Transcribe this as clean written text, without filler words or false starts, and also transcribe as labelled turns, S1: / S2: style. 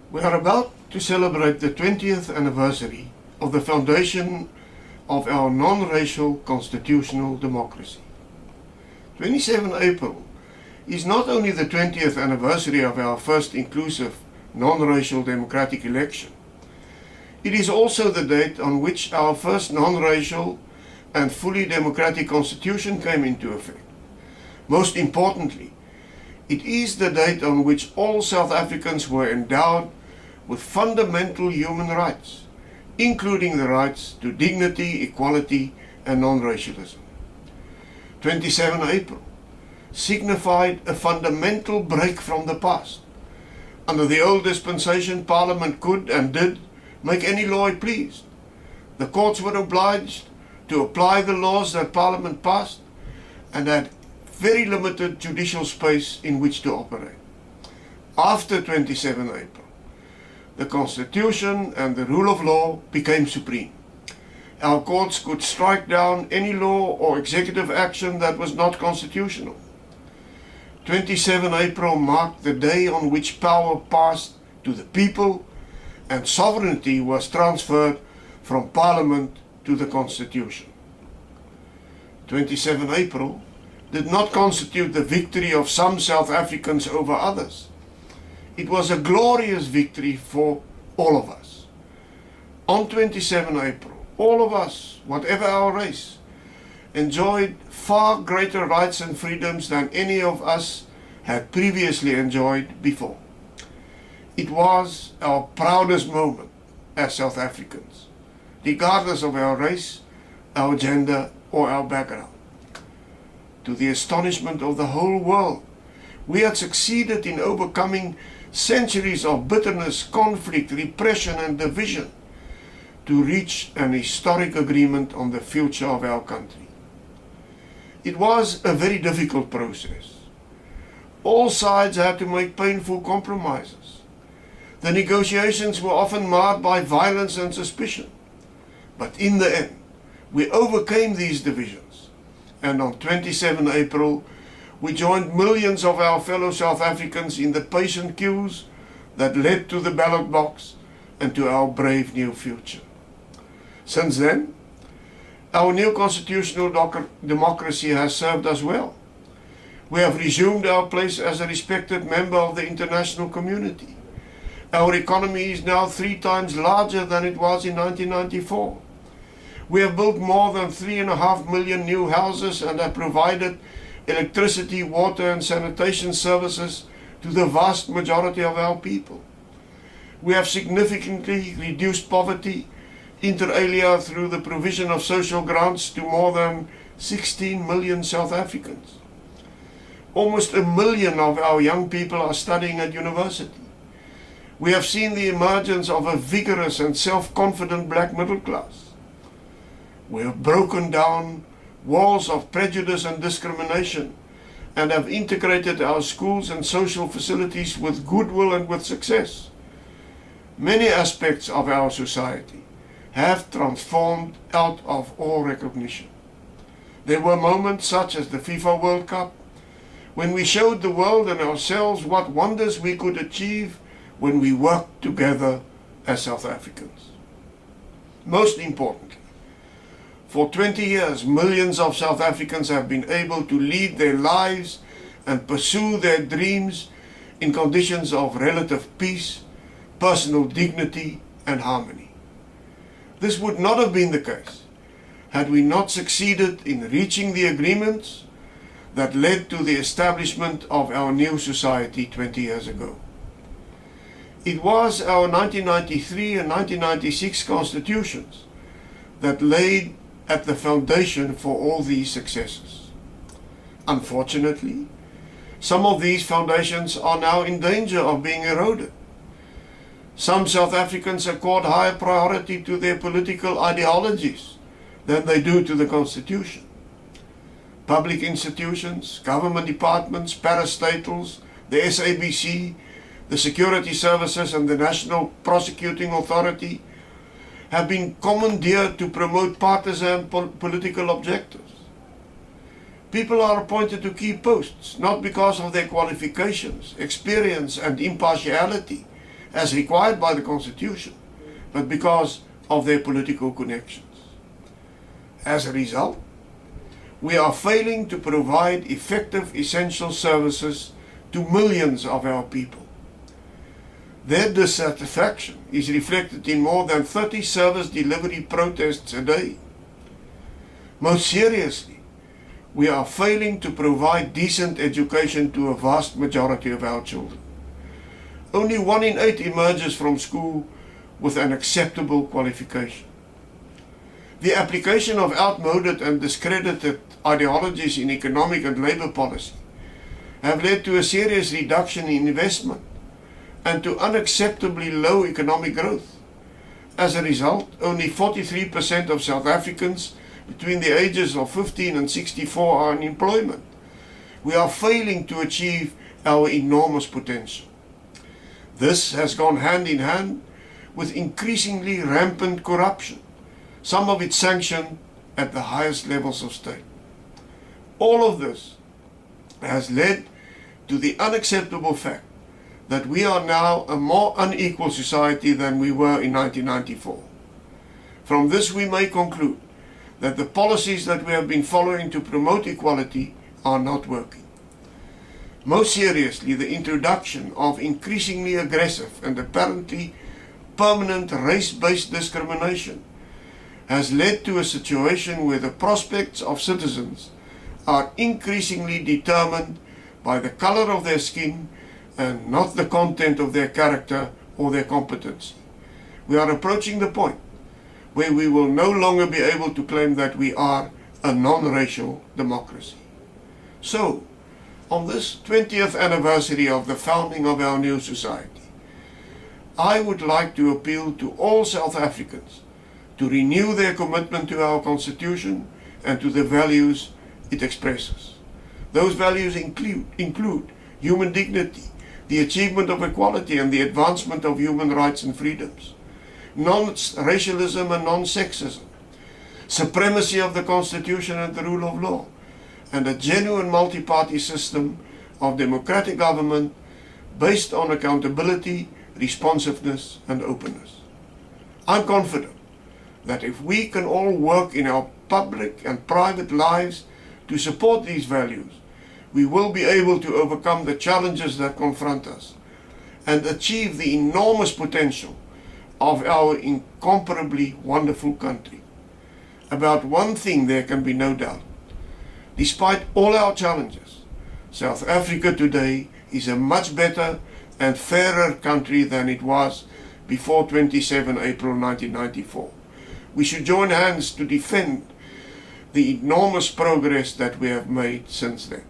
S1: We are about to celebrate the 20th anniversary of the foundation of our non-racial constitutional democracy. 27 April is not only the 20th anniversary of our first inclusive non-racial democratic election, it is also the date on which our first non-racial and fully democratic constitution came into effect. Most importantly, it is the date on which all South Africans were endowed with fundamental human rights, including the rights to dignity, equality, and non-racialism. 27 April signified a fundamental break from the past. Under the old dispensation, Parliament could and did make any law it pleased. The courts were obliged to apply the laws that Parliament passed and had very limited judicial space in which to operate. After 27 April, the Constitution and the rule of law became supreme. Our courts could strike down any law or executive action that was not constitutional. 27 April marked the day on which power passed to the people and sovereignty was transferred from Parliament to the Constitution. 27 April did not constitute the victory of some South Africans over others. It was a glorious victory for all of us. On 27 April, all of us, whatever our race, enjoyed far greater rights and freedoms than any of us had previously enjoyed before. It was our proudest moment as South Africans, regardless of our race, our gender, or our background. To the astonishment of the whole world, we had succeeded in overcoming centuries of bitterness, conflict, repression, and division to reach an historic agreement on the future of our country. It was a very difficult process. All sides had to make painful compromises. The negotiations were often marred by violence and suspicion. But in the end, we overcame these divisions. And on 27 April, we joined millions of our fellow South Africans in the patient queues that led to the ballot box and to our brave new future. Since then, our new constitutional democracy has served us well. We have resumed our place as a respected member of the international community. Our economy is now 3 times larger than it was in 1994. We have built more than 3.5 million new houses and have provided electricity, water, and sanitation services to the vast majority of our people. We have significantly reduced poverty, inter alia through the provision of social grants to more than 16 million South Africans. Almost 1 million of our young people are studying at university. We have seen the emergence of a vigorous and self-confident black middle class. We have broken down walls of prejudice and discrimination and have integrated our schools and social facilities with goodwill and with success. Many aspects of our society have transformed out of all recognition. There were moments such as the FIFA World Cup when we showed the world and ourselves what wonders we could achieve when we worked together as South Africans. Most importantly, for 20 years, millions of South Africans have been able to lead their lives and pursue their dreams in conditions of relative peace, personal dignity, and harmony. This would not have been the case had we not succeeded in reaching the agreements that led to the establishment of our new society 20 years ago. It was our 1993 and 1996 constitutions that laid at the foundation for all these successes. Unfortunately, some of these foundations are now in danger of being eroded. Some South Africans accord higher priority to their political ideologies than they do to the Constitution. Public institutions, government departments, parastatals, the SABC, the security services and the National Prosecuting Authority have been commandeered to promote partisan political objectives. People are appointed to key posts, not because of their qualifications, experience and impartiality, as required by the Constitution, but because of their political connections. As a result, we are failing to provide effective essential services to millions of our people. Their dissatisfaction is reflected in more than 30 service delivery protests a day. Most seriously, we are failing to provide decent education to a vast majority of our children. Only 1 in 8 emerges from school with an acceptable qualification. The application of outmoded and discredited ideologies in economic and labor policy have led to a serious reduction in investment and to unacceptably low economic growth. As a result, only 43% of South Africans between the ages of 15 and 64 are in employment. We are failing to achieve our enormous potential. This has gone hand in hand with increasingly rampant corruption, some of it sanctioned at the highest levels of state. All of this has led to the unacceptable fact that we are now a more unequal society than we were in 1994. From this we may conclude that the policies that we have been following to promote equality are not working. Most seriously, the introduction of increasingly aggressive and apparently permanent race-based discrimination has led to a situation where the prospects of citizens are increasingly determined by the color of their skin and not the content of their character or their competency. We are approaching the point where we will no longer be able to claim that we are a non-racial democracy. So, on this 20th anniversary of the founding of our new society, I would like to appeal to all South Africans to renew their commitment to our Constitution and to the values it expresses. Those values include human dignity, the achievement of equality and the advancement of human rights and freedoms, non-racialism and non-sexism, supremacy of the Constitution and the rule of law, and a genuine multi-party system of democratic government based on accountability, responsiveness and openness. I'm confident that if we can all work in our public and private lives to support these values, we will be able to overcome the challenges that confront us and achieve the enormous potential of our incomparably wonderful country. About one thing there can be no doubt. Despite all our challenges, South Africa today is a much better and fairer country than it was before 27 April 1994. We should join hands to defend the enormous progress that we have made since then.